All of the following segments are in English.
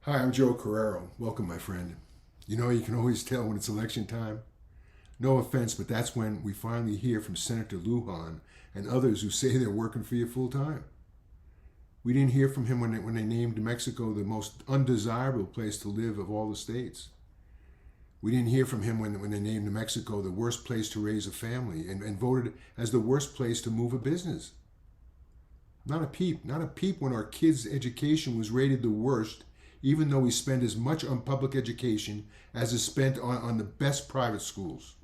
Hi, I'm Joe Carrero. Welcome, my friend. You know, you can always tell when it's election time. No offense, but that's when we finally hear from Senator Lujan and others who say they're working for you full time. We didn't hear from him when they named Mexico the most undesirable place to live of all the states. We didn't hear from him when they named Mexico the worst place to raise a family and voted as the worst place to move a business. Not a peep, not a peep when our kids' education was rated the worst, even though we spend as much on public education as is spent on the best private schools.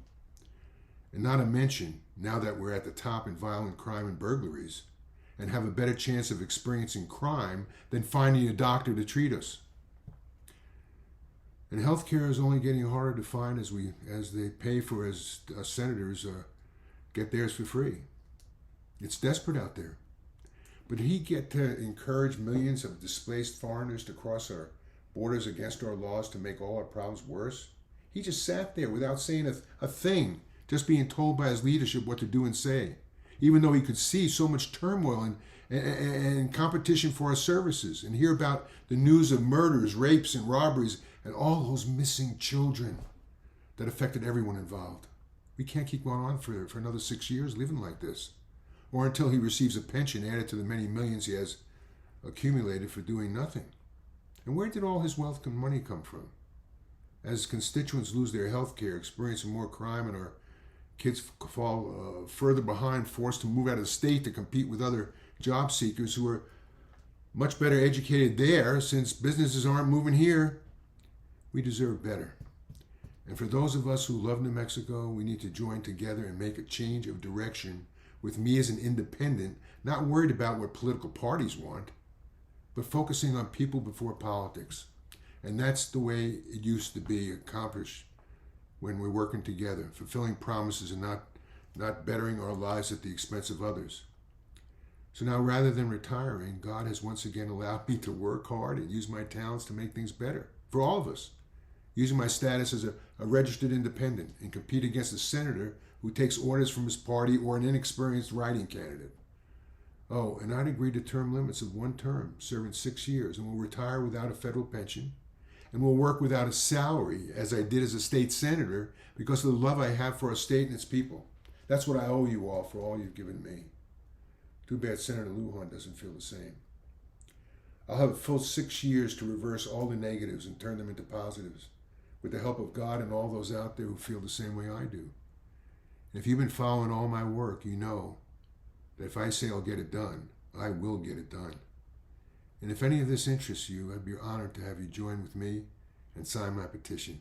And not a mention, now that we're at the top in violent crime and burglaries, and have a better chance of experiencing crime than finding a doctor to treat us. And healthcare is only getting harder to find as they pay for as senators get theirs for free. It's desperate out there. But did he get to encourage millions of displaced foreigners to cross our borders against our laws to make all our problems worse? He just sat there without saying a thing, just being told by his leadership what to do and say, even though he could see so much turmoil and competition for our services and hear about the news of murders, rapes, and robberies and all those missing children that affected everyone involved. We can't keep going on for another 6 years living like this, or until he receives a pension added to the many millions he has accumulated for doing nothing. And where did all his wealth and money come from? As constituents lose their health care, experiencing more crime, and our kids fall further behind, forced to move out of the state to compete with other job seekers who are much better educated there, since businesses aren't moving here, we deserve better. And for those of us who love New Mexico, we need to join together and make a change of direction, with me as an independent, not worried about what political parties want, but focusing on people before politics. And that's the way it used to be accomplished when we're working together, fulfilling promises and not bettering our lives at the expense of others. So now, rather than retiring, God has once again allowed me to work hard and use my talents to make things better for all of us, using my status as a registered independent, and compete against a senator who takes orders from his party or an inexperienced writing candidate. Oh, and I'd agree to term limits of 1 term, serving 6 years, and will retire without a federal pension, and will work without a salary, as I did as a state senator, because of the love I have for our state and its people. That's what I owe you all for all you've given me. Too bad Senator Lujan doesn't feel the same. I'll have a full 6 years to reverse all the negatives and turn them into positives, with the help of God and all those out there who feel the same way I do. And if you've been following all my work, you know that if I say I'll get it done, I will get it done. And if any of this interests you, I'd be honored to have you join with me and sign my petition.